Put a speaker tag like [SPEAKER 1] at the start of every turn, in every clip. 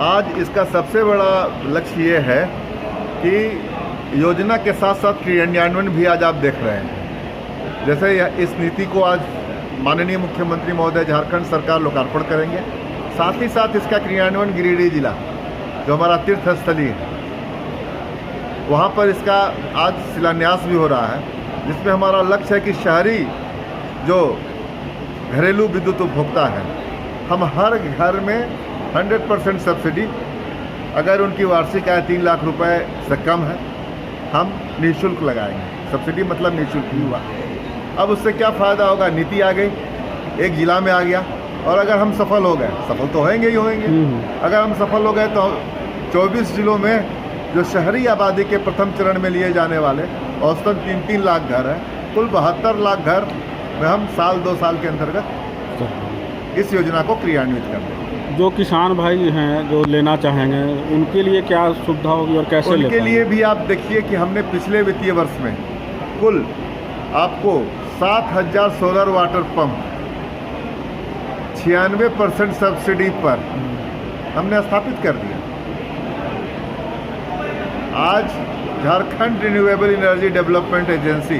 [SPEAKER 1] आज इसका सबसे बड़ा लक्ष्य ये है कि योजना के साथ साथ क्रियान्वयन भी आज आप देख रहे हैं। जैसे इस नीति को आज माननीय मुख्यमंत्री महोदय झारखंड सरकार लोकार्पण करेंगे, साथ ही साथ इसका क्रियान्वयन गिरिडीह जिला जो हमारा तीर्थ स्थली है वहाँ पर इसका आज शिलान्यास भी हो रहा है, जिसमें हमारा लक्ष्य है कि शहरी जो घरेलू विद्युत उपभोक्ता है, हम हर घर में 100% सब्सिडी, अगर उनकी वार्षिक आय 3 लाख रुपए से कम है, हम निःशुल्क लगाएंगे। सब्सिडी मतलब निःशुल्क ही हुआ। अब उससे क्या फ़ायदा होगा? नीति आ गई, एक जिला में आ गया, और अगर हम सफल हो गए, सफल तो होंगे ही होंगे, अगर हम सफल हो गए तो 24 जिलों में जो शहरी आबादी के प्रथम चरण में लिए जाने वाले औसतन 3-3 लाख घर हैं, कुल 72 लाख घर में हम 2 साल के अंतर्गत इस योजना को क्रियान्वित कर देंगे।
[SPEAKER 2] जो किसान भाई हैं जो लेना चाहेंगे उनके लिए क्या सुविधा होगी और कैसे
[SPEAKER 1] उनके लिए भी आप देखिए कि हमने पिछले वित्तीय वर्ष में कुल आपको 7,000 सोलर वाटर पंप 96% सब्सिडी पर हमने स्थापित कर दिया। आज Jharkhand renewable energy development agency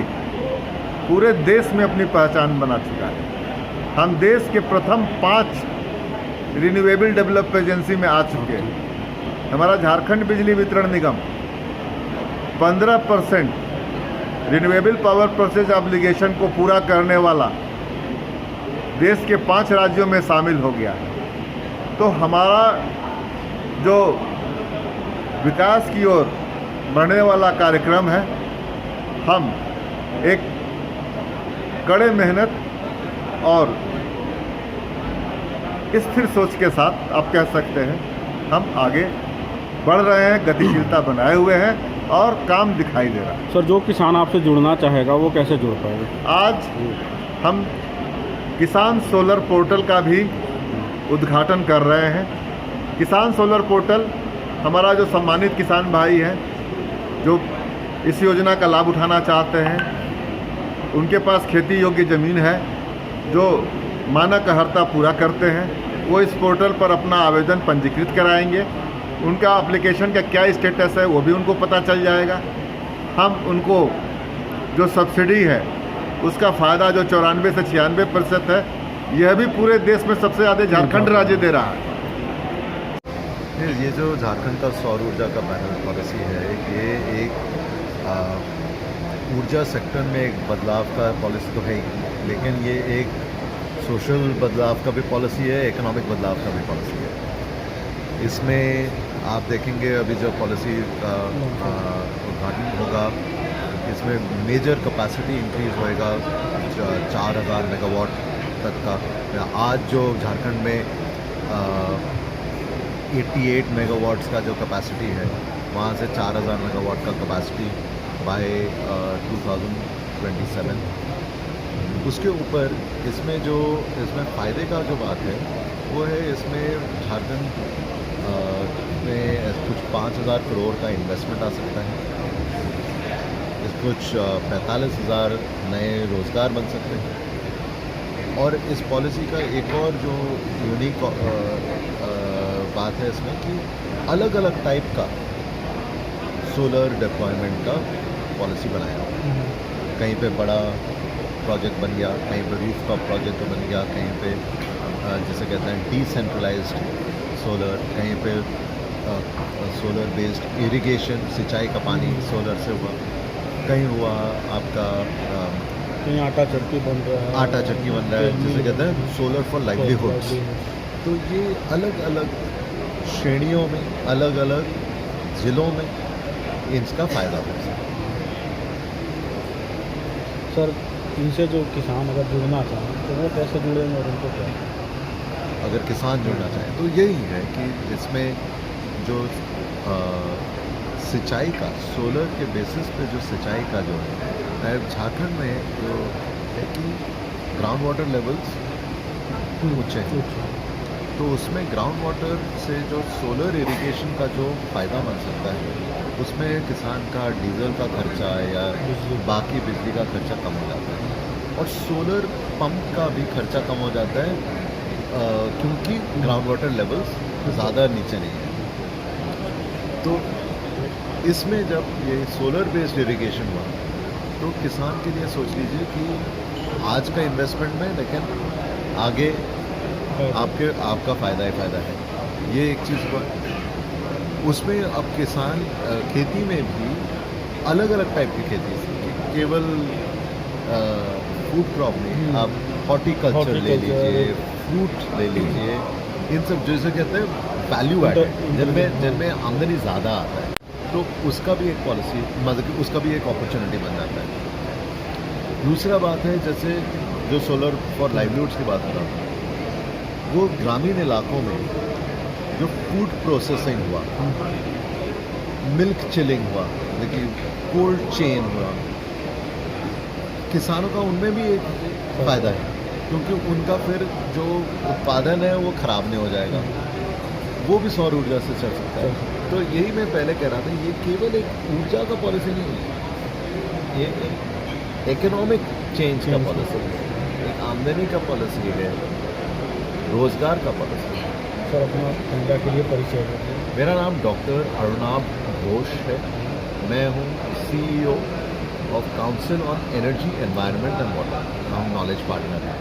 [SPEAKER 1] पूरे देश में अपनी पहचान बना चुका है। हम देश के प्रथम 5 रिन्यूएबल डेवलप एजेंसी में आ चुके हैं। हमारा झारखंड बिजली वितरण निगम 15% रिन्यूएबल पावर परचेज ऑब्लिगेशन को पूरा करने वाला देश के 5 राज्यों में शामिल हो गया है। तो हमारा जो विकास की ओर बढ़ने वाला कार्यक्रम है, हम एक कड़े मेहनत और स्थिर सोच के साथ आप कह सकते हैं हम आगे बढ़ रहे हैं, गतिशीलता बनाए हुए हैं और काम दिखाई दे रहा है।
[SPEAKER 2] सर, जो किसान आपसे जुड़ना चाहेगा वो कैसे जुड़ पाएगा?
[SPEAKER 1] आज हम किसान सोलर पोर्टल का भी उद्घाटन कर रहे हैं। किसान सोलर पोर्टल हमारा जो सम्मानित किसान भाई हैं जो इस योजना का लाभ उठाना चाहते हैं, उनके पास खेती योग्य ज़मीन है, जो मानक अर्हता पूरा करते हैं, वो इस पोर्टल पर अपना आवेदन पंजीकृत कराएंगे। उनका एप्लीकेशन का क्या स्टेटस है वो भी उनको पता चल जाएगा। हम उनको जो सब्सिडी है उसका फ़ायदा जो 94 से 96% है, यह भी पूरे देश में सबसे ज़्यादा झारखंड राज्य दे रहा है।
[SPEAKER 3] ये जो झारखंड का सौर ऊर्जा का पैनल पॉलिसी है, ये एक ऊर्जा सेक्टर में एक बदलाव का पॉलिसी तो है ही, लेकिन ये एक सोशल बदलाव का भी पॉलिसी है, इकोनॉमिक बदलाव का भी पॉलिसी है। इसमें आप देखेंगे अभी जो पॉलिसी का उद्घाटन होगा, इसमें मेजर कैपेसिटी इंक्रीज़ होएगा 4,000 मेगावाट तक का। आज जो झारखंड में 88 मेगावाट्स का जो कैपेसिटी है, वहाँ से 4,000 मेगावाट का कैपेसिटी बाय 2027। उसके ऊपर इसमें फ़ायदे का जो बात है वो है, इसमें झारखंड में कुछ 5,000 करोड़ का इन्वेस्टमेंट आ सकता है। कुछ 45,000 नए रोज़गार बन सकते हैं। और इस पॉलिसी का एक और जो यूनिक बात है इसमें कि अलग अलग टाइप का सोलर डिप्लॉयमेंट का पॉलिसी बनाया। कहीं पे बड़ा प्रोजेक्ट बन गया, कहीं पे रूफ टॉप प्रोजेक्ट बन गया, कहीं पे जैसे कहते हैं डिसेंट्रलाइज्ड सोलर, कहीं पे सोलर बेस्ड इरिगेशन, सिंचाई का पानी सोलर से हुआ, कहीं हुआ आपका
[SPEAKER 2] कहीं आटा चक्की बन रहा है,
[SPEAKER 3] जिसे कहते हैं सोलर फॉर लाइवलीहुड्स। तो ये अलग अलग श्रेणियों में, अलग अलग ज़िलों में इसका फ़ायदा हो सकता है।
[SPEAKER 2] सर, इनसे जो किसान अगर जुड़ना चाहें तो वो कैसे जुड़ेंगे और उनको क्या?
[SPEAKER 3] अगर किसान जुड़ना चाहें तो यही है कि इसमें जो सिंचाई का, सोलर के बेसिस पे जो सिंचाई का जो है झारखंड में जो है कि ग्राउंड वाटर लेवल्स ऊँचे हैं, तो उसमें ग्राउंड वाटर से जो सोलर इरिगेशन का जो फ़ायदा बन सकता है, उसमें किसान का डीजल का खर्चा या बाकी बिजली का खर्चा कम हो जाता है, और सोलर पंप का भी खर्चा कम हो जाता है, क्योंकि ग्राउंड वाटर लेवल्स ज़्यादा नीचे नहीं है। तो इसमें जब ये सोलर बेस्ड इरिगेशन हुआ तो किसान के लिए सोच लीजिए कि आज का इन्वेस्टमेंट में लेकिन आगे आपका फ़ायदा ही फ़ायदा है। ये एक चीज़ हुआ। उसमें अब किसान खेती में भी अलग अलग टाइप की खेती, केवल फूड क्रॉप नहीं, आप हॉर्टिकल्चर ले लीजिए, फ्रूट ले लीजिए, इन सब जैसे कहते हैं वैल्यू एडेड, जिनमें आमदनी ज़्यादा आता है, तो उसका भी एक पॉलिसी, मतलब कि उसका भी एक अपॉर्चुनिटी बन जाता है। दूसरा बात है जैसे जो सोलर फॉर लाइवलीहुड्स की बात कर रहा हूँ, वो ग्रामीण इलाकों में जो फूड प्रोसेसिंग हुआ, मिल्क चिलिंग हुआ, देखिए कोल्ड चेन हुआ, किसानों का उनमें भी एक फ़ायदा है, क्योंकि उनका फिर जो उत्पादन है वो ख़राब नहीं हो जाएगा, वो भी सौर ऊर्जा से चल सकता है। तो यही मैं पहले कह रहा था, ये केवल एक ऊर्जा का पॉलिसी नहीं है, ये एक इकोनॉमिक चेंज का पॉलिसी है, एक आमदनी का पॉलिसी है, रोज़गार का पॉलिसी है।
[SPEAKER 2] सर अपना जनता के लिए परिचय है।
[SPEAKER 3] मेरा नाम डॉक्टर अरुणाभ घोष है। मैं हूँ CEO of council on energy, environment and water. हम नॉलेज पार्टनर हैं।